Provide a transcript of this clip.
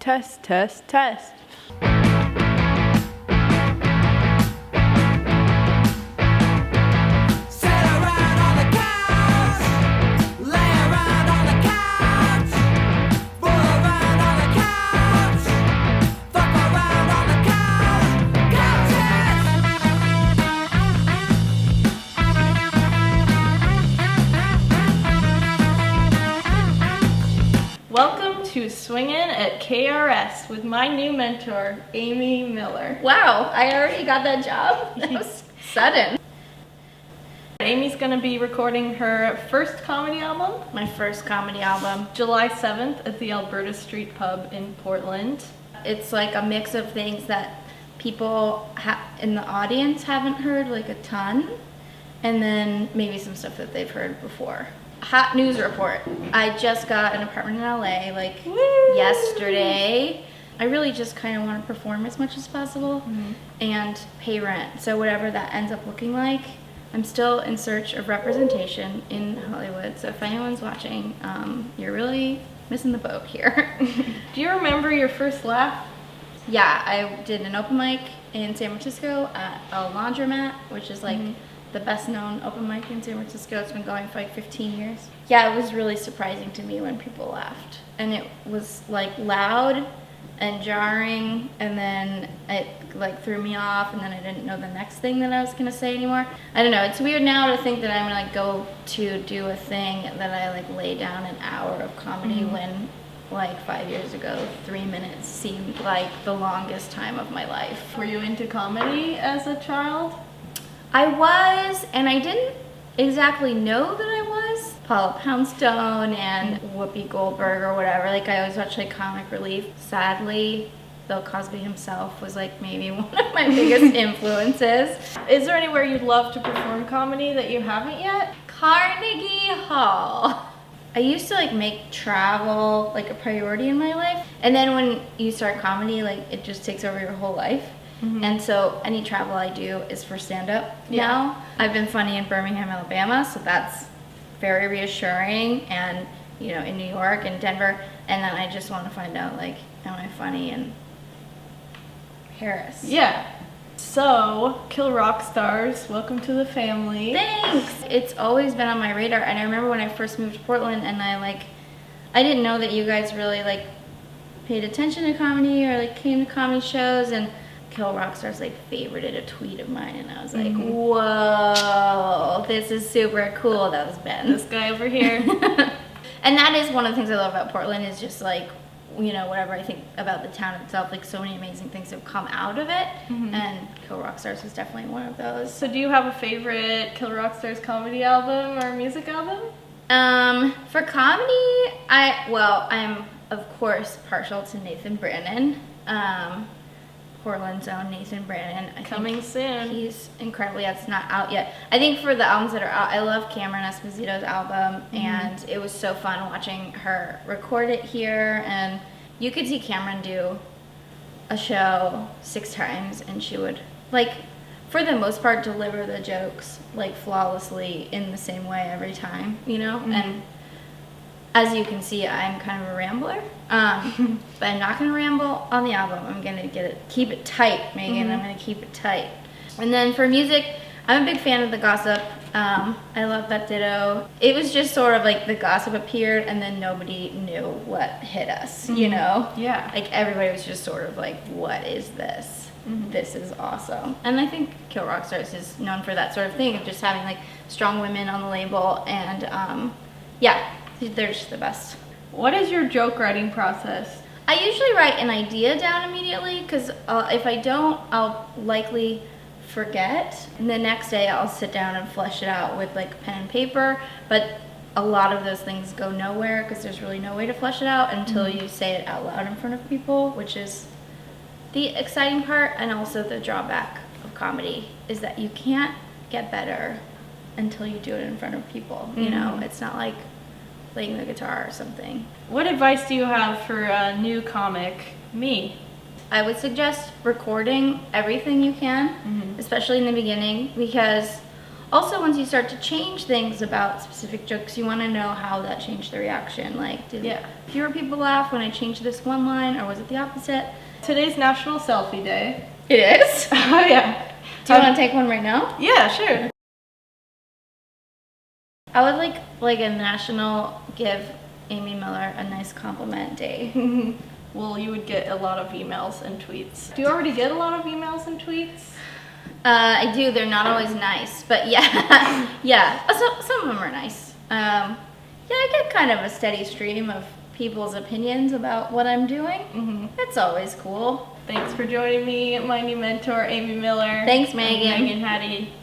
Test, test, test. Welcome to Swingin' at KRS with my new mentor, Amy Miller. Wow, I already got that job? That was sudden. Amy's gonna be recording her first comedy album. My first comedy album. July 7th at the Alberta Street Pub in Portland. It's like a mix of things that people in the audience haven't heard like a ton, and then maybe some stuff that they've heard before. Hot news report. I just got an apartment in LA like yesterday. I really just kind of want to perform as much as possible and pay rent. So whatever that ends up looking like, I'm still in search of representation in Hollywood. So if anyone's watching, you're really missing the boat here. Do you remember your first laugh? Yeah, I did an open mic in San Francisco at a laundromat, which is like the best known open mic in San Francisco. It's been going for like 15 years. Yeah, it was really surprising to me when people laughed. And it was like loud and jarring, and then it like threw me off, and then I didn't know the next thing that I was gonna say anymore. I don't know, it's weird now to think that I'm gonna like go to do a thing that I like lay down an hour of comedy when like 5 years ago, 3 minutes seemed like the longest time of my life. Were you into comedy as a child? I was, and I didn't exactly know that I was. Paula Poundstone and Whoopi Goldberg or whatever. Like I always watched like Comic Relief. Sadly, Bill Cosby himself was like maybe one of my biggest influences. Is there anywhere you'd love to perform comedy that you haven't yet? Carnegie Hall. I used to like make travel like a priority in my life, and then when you start comedy, like it just takes over your whole life. And so any travel I do is for stand-up now. I've been funny in Birmingham, Alabama, so that's very reassuring, and you know, in New York and Denver, and then I just want to find out like, am I funny in Paris? Yeah. So, Kill Rock Stars, welcome to the family. Thanks! It's always been on my radar, and I remember when I first moved to Portland, and I didn't know that you guys really like paid attention to comedy or like came to comedy shows, and Kill Rock Stars like favorited a tweet of mine, and I was like, whoa, this is super cool. That was Ben. This guy over here. And that is one of the things I love about Portland, is just like, you know, whatever I think about the town itself, like so many amazing things have come out of it, and Kill Rock Stars was definitely one of those. So do you have a favorite Kill Rock Stars comedy album or music album? For comedy, I'm of course partial to Nathan Brannon. Portland's own Nathan Brannon. Coming soon. He's incredible. Yeah, it's not out yet. I think for the albums that are out, I love Cameron Esposito's album, and it was so fun watching her record it here. And you could see Cameron do a show 6 times, and she would, like, for the most part, deliver the jokes like flawlessly in the same way every time, you know? And as you can see, I'm kind of a rambler, but I'm not going to ramble on the album. I'm going to keep it tight, Megan. I'm going to keep it tight. And then for music, I'm a big fan of The Gossip. I love that ditto. It was just sort of like The Gossip appeared, and then nobody knew what hit us, you know? Yeah. Like everybody was just sort of like, what is this? This is awesome. And I think Kill Rock Stars is known for that sort of thing, of just having like strong women on the label, and yeah. They're just the best. What is your joke writing process? I usually write an idea down immediately, because if I don't, I'll likely forget. And the next day I'll sit down and flesh it out with like pen and paper, but a lot of those things go nowhere because there's really no way to flesh it out until you say it out loud in front of people, which is the exciting part, and also the drawback of comedy is that you can't get better until you do it in front of people. You know, it's not like playing the guitar or something. What advice do you have for a new comic, me? I would suggest recording everything you can, especially in the beginning, because also once you start to change things about specific jokes, you want to know how that changed the reaction. Like, did fewer people laugh when I changed this one line, or was it the opposite? Today's National Selfie Day. It is? Oh yeah. Do you want to take one right now? Yeah, sure. I would like a national give Amy Miller a nice compliment day. Well, you would get a lot of emails and tweets. Do you already get a lot of emails and tweets? I do. They're not always nice, but yeah, yeah. Some of them are nice. Yeah, I get kind of a steady stream of people's opinions about what I'm doing. It's always cool. Thanks for joining me, my new mentor, Amy Miller. Thanks, Megan. Megan Hattie.